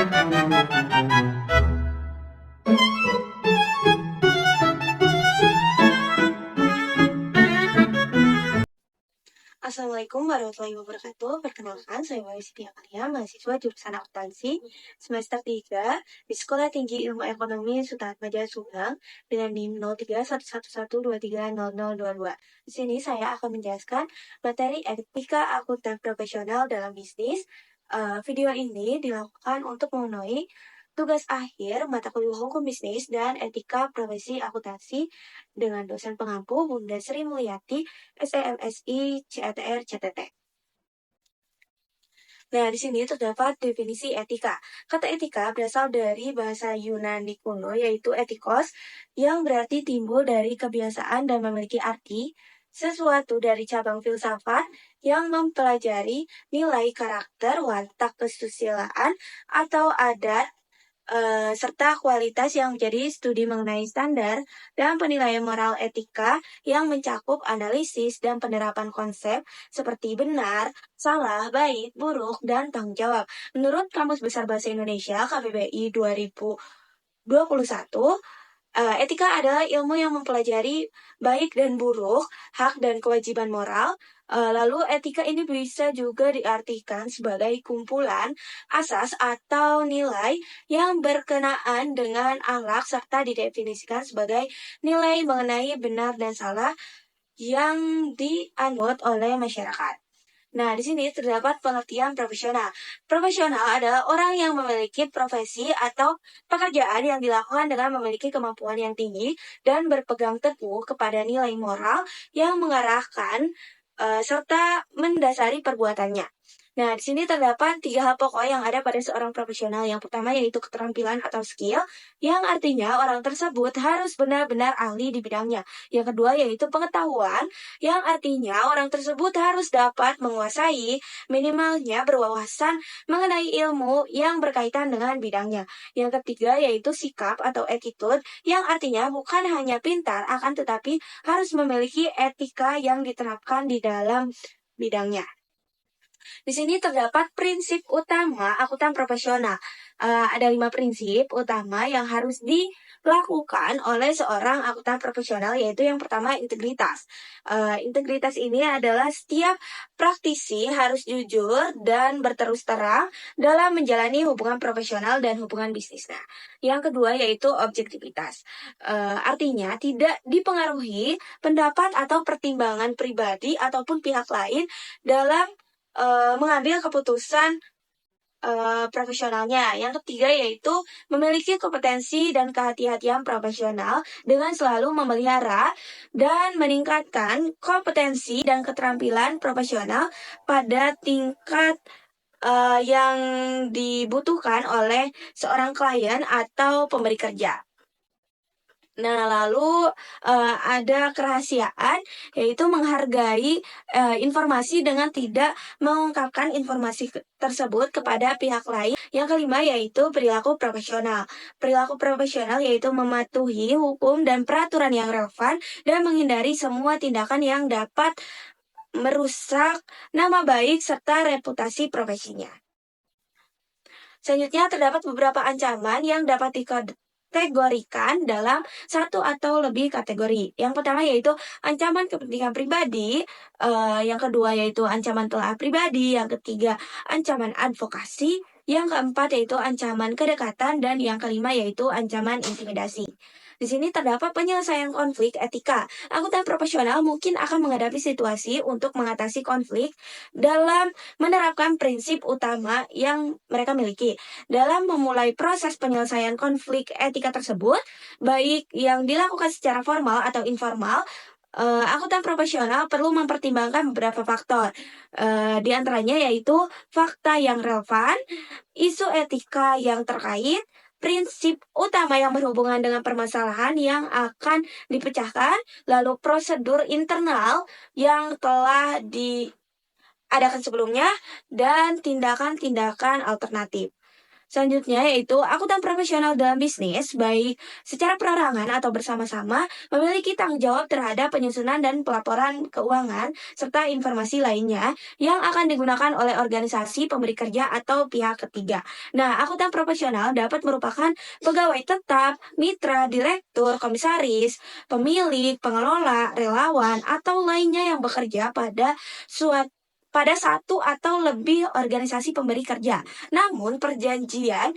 Assalamualaikum warahmatullahi wabarakatuh. Perkenalkan, saya Wahyu Siti Amalia, mahasiswa jurusan akuntansi semester 3 di Sekolah Tinggi Ilmu Ekonomi Sutatmaja Subang dengan NIM 031112300022. Di sini saya akan menjelaskan materi etika akuntan profesional dalam bisnis. Video ini dilakukan untuk memenuhi tugas akhir mata kuliah hukum bisnis dan etika profesi akuntansi dengan dosen pengampu Bunda Sri Mulyati SEMSI CATR CTT. Nah, di sini terdapat definisi etika. Kata etika berasal dari bahasa Yunani kuno yaitu etikos yang berarti timbul dari kebiasaan dan memiliki arti sesuatu dari cabang filsafat yang mempelajari nilai karakter, watak kesusilaan, atau adat serta kualitas yang menjadi studi mengenai standar dan penilaian moral etika yang mencakup analisis dan penerapan konsep seperti benar, salah, baik, buruk, dan tanggung jawab. Menurut Kamus Besar Bahasa Indonesia KBBI 2021, etika adalah ilmu yang mempelajari baik dan buruk, hak dan kewajiban moral. Lalu etika ini bisa juga diartikan sebagai kumpulan asas atau nilai yang berkenaan dengan akhlak serta didefinisikan sebagai nilai mengenai benar dan salah yang dianut oleh masyarakat. Nah, di sini terdapat pengertian profesional. Profesional adalah orang yang memiliki profesi atau pekerjaan yang dilakukan dengan memiliki kemampuan yang tinggi dan berpegang teguh kepada nilai moral yang mengarahkan serta mendasari perbuatannya. Nah, di sini terdapat 3 hal pokok yang ada pada seorang profesional. Yang pertama yaitu keterampilan atau skill, yang artinya orang tersebut harus benar-benar ahli di bidangnya. Yang kedua yaitu pengetahuan, yang artinya orang tersebut harus dapat menguasai minimalnya berwawasan mengenai ilmu yang berkaitan dengan bidangnya. Yang ketiga yaitu sikap atau attitude, yang artinya bukan hanya pintar akan tetapi harus memiliki etika yang diterapkan di dalam bidangnya. Di sini terdapat prinsip utama akuntan profesional. Ada 5 prinsip utama yang harus dilakukan oleh seorang akuntan profesional, yaitu yang pertama integritas. Integritas ini adalah setiap praktisi harus jujur dan berterus terang dalam menjalani hubungan profesional dan hubungan bisnis. Nah, yang kedua yaitu objektivitas. Artinya tidak dipengaruhi pendapat atau pertimbangan pribadi ataupun pihak lain dalam mengambil keputusan profesionalnya. Yang ketiga yaitu memiliki kompetensi dan kehati-hatian profesional dengan selalu memelihara dan meningkatkan kompetensi dan keterampilan profesional pada tingkat yang dibutuhkan oleh seorang klien atau pemberi kerja. Nah, lalu ada kerahasiaan, yaitu menghargai informasi dengan tidak mengungkapkan informasi tersebut kepada pihak lain. Yang kelima yaitu perilaku profesional. Perilaku profesional yaitu mematuhi hukum dan peraturan yang relevan dan menghindari semua tindakan yang dapat merusak nama baik serta reputasi profesinya. Selanjutnya terdapat beberapa ancaman yang dapat dikategorikan dalam satu atau lebih kategori. Yang pertama yaitu ancaman kepentingan pribadi, yang kedua yaitu ancaman telah pribadi, yang ketiga ancaman advokasi, yang keempat yaitu ancaman kedekatan, dan yang kelima yaitu ancaman intimidasi. Di sini terdapat penyelesaian konflik etika. Akuntan profesional mungkin akan menghadapi situasi untuk mengatasi konflik dalam menerapkan prinsip utama yang mereka miliki. Dalam memulai proses penyelesaian konflik etika tersebut, baik yang dilakukan secara formal atau informal, akuntan profesional perlu mempertimbangkan beberapa faktor. Di antaranya yaitu fakta yang relevan, isu etika yang terkait, prinsip utama yang berhubungan dengan permasalahan yang akan dipecahkan, lalu prosedur internal yang telah diadakan sebelumnya, dan tindakan-tindakan alternatif. Selanjutnya yaitu akuntan profesional dalam bisnis, baik secara perorangan atau bersama-sama, memiliki tanggung jawab terhadap penyusunan dan pelaporan keuangan, serta informasi lainnya yang akan digunakan oleh organisasi pemberi kerja atau pihak ketiga. Nah, akuntan profesional dapat merupakan pegawai tetap, mitra, direktur, komisaris, pemilik, pengelola, relawan, atau lainnya yang bekerja pada satu atau lebih organisasi pemberi kerja. Namun, perjanjian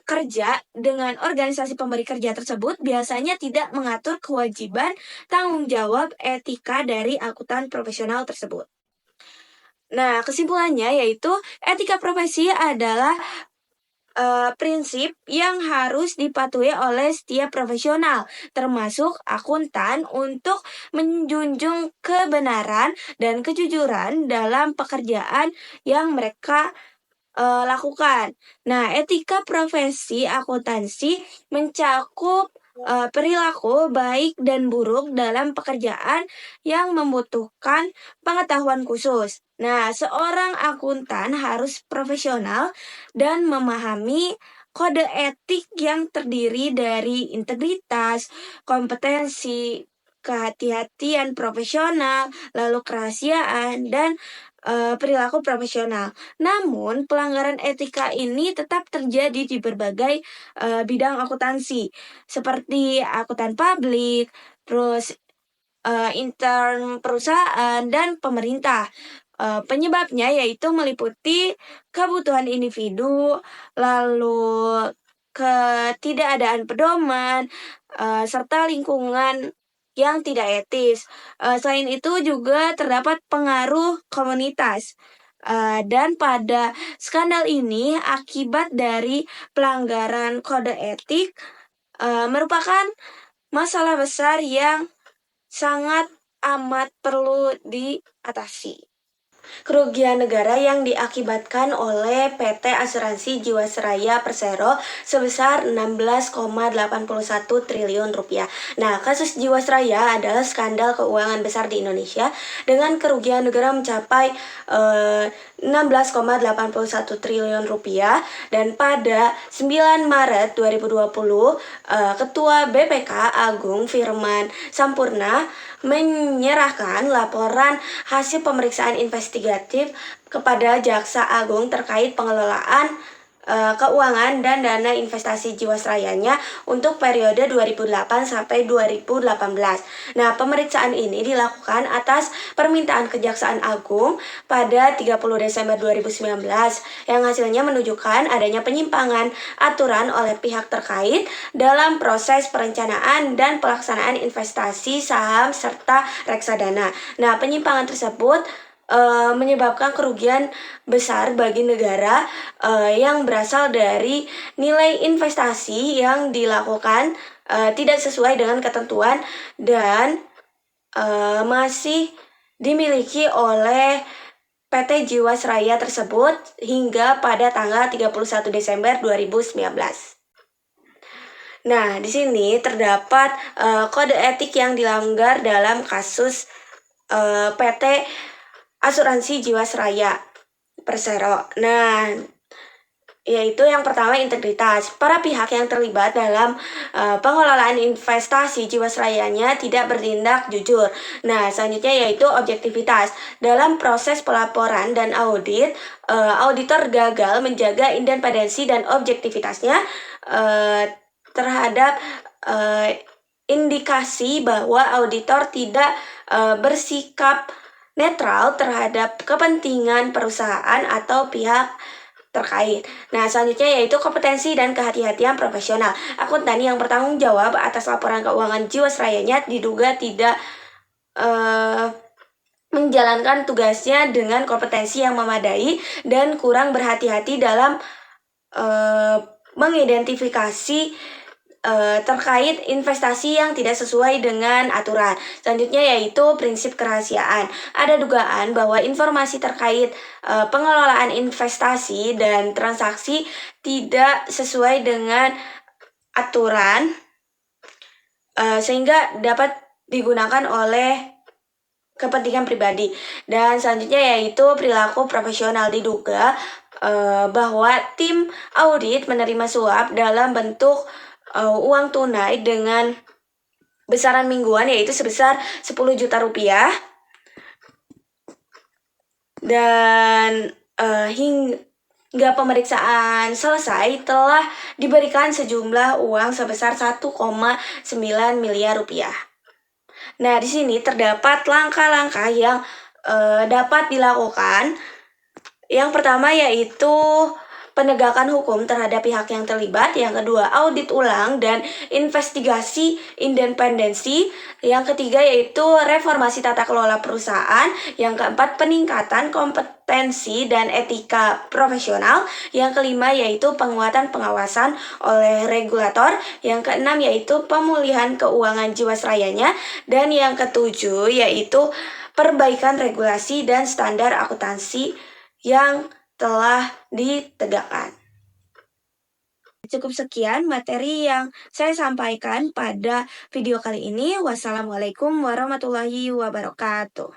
kerja dengan organisasi pemberi kerja tersebut biasanya tidak mengatur kewajiban tanggung jawab etika dari akuntan profesional tersebut. Nah, kesimpulannya yaitu etika profesi adalah prinsip yang harus dipatuhi oleh setiap profesional, termasuk akuntan, untuk menjunjung kebenaran dan kejujuran dalam pekerjaan yang mereka lakukan. Nah, etika profesi akuntansi mencakup perilaku baik dan buruk dalam pekerjaan yang membutuhkan pengetahuan khusus. Nah, seorang akuntan harus profesional dan memahami kode etik yang terdiri dari integritas, kompetensi, kehati-hatian profesional, lalu kerahasiaan, dan perilaku profesional. Namun, pelanggaran etika ini tetap terjadi di berbagai bidang akuntansi, seperti akuntan publik, terus intern perusahaan, dan pemerintah. Penyebabnya yaitu meliputi kebutuhan individu, lalu ketidakadaan pedoman, serta lingkungan yang tidak etis. Selain itu juga terdapat pengaruh komunitas. Dan pada skandal ini, akibat dari pelanggaran kode etik merupakan masalah besar yang sangat amat perlu diatasi. Kerugian negara yang diakibatkan oleh PT Asuransi Jiwasraya Persero sebesar 16,81 triliun rupiah. Nah, kasus Jiwasraya adalah skandal keuangan besar di Indonesia dengan kerugian negara mencapai 16,81 triliun rupiah, dan pada 9 Maret 2020 Ketua BPK Agung Firman Sampurna menyerahkan laporan hasil pemeriksaan investigatif kepada Jaksa Agung terkait pengelolaan keuangan dan dana investasi Jiwasrayanya untuk periode 2008 sampai 2018. Nah, pemeriksaan ini dilakukan atas permintaan Kejaksaan Agung pada 30 Desember 2019 yang hasilnya menunjukkan adanya penyimpangan aturan oleh pihak terkait dalam proses perencanaan dan pelaksanaan investasi saham serta reksadana. Nah, penyimpangan tersebut menyebabkan kerugian besar bagi negara yang berasal dari nilai investasi yang dilakukan tidak sesuai dengan ketentuan dan masih dimiliki oleh PT Jiwasraya tersebut hingga pada tanggal 31 Desember 2019. Nah, di sini terdapat kode etik yang dilanggar dalam kasus PT Asuransi Jiwasraya Persero. Nah, yaitu yang pertama integritas. Para pihak yang terlibat dalam pengelolaan investasi Jiwasrayanya tidak bertindak jujur. Nah, selanjutnya yaitu objektivitas. Dalam proses pelaporan dan audit, auditor gagal menjaga independensi dan objektivitasnya terhadap indikasi bahwa auditor tidak bersikap netral terhadap kepentingan perusahaan atau pihak terkait. Nah, selanjutnya yaitu kompetensi dan kehati-hatian profesional. Akuntan yang bertanggung jawab atas laporan keuangan Jiwasrayanya diduga tidak menjalankan tugasnya dengan kompetensi yang memadai dan kurang berhati-hati dalam mengidentifikasi terkait investasi yang tidak sesuai dengan aturan. Selanjutnya yaitu prinsip kerahasiaan. Ada dugaan bahwa informasi terkait pengelolaan investasi dan transaksi tidak sesuai dengan aturan sehingga dapat digunakan oleh kepentingan pribadi. Dan selanjutnya yaitu perilaku profesional. Diduga bahwa tim audit menerima suap dalam bentuk uang tunai dengan besaran mingguan yaitu sebesar 10 juta rupiah. Dan hingga pemeriksaan selesai telah diberikan sejumlah uang sebesar 1,9 miliar rupiah. Nah, di sini terdapat langkah-langkah yang dapat dilakukan. Yang pertama yaitu penegakan hukum terhadap pihak yang terlibat. Yang kedua, audit ulang dan investigasi independensi. Yang ketiga yaitu reformasi tata kelola perusahaan. Yang keempat, peningkatan kompetensi dan etika profesional. Yang kelima yaitu penguatan pengawasan oleh regulator. Yang keenam yaitu pemulihan keuangan jiwasrayanya. Dan yang ketujuh yaitu perbaikan regulasi dan standar akuntansi yang telah ditegakkan. Cukup sekian materi yang saya sampaikan pada video kali ini. Wassalamualaikum warahmatullahi wabarakatuh.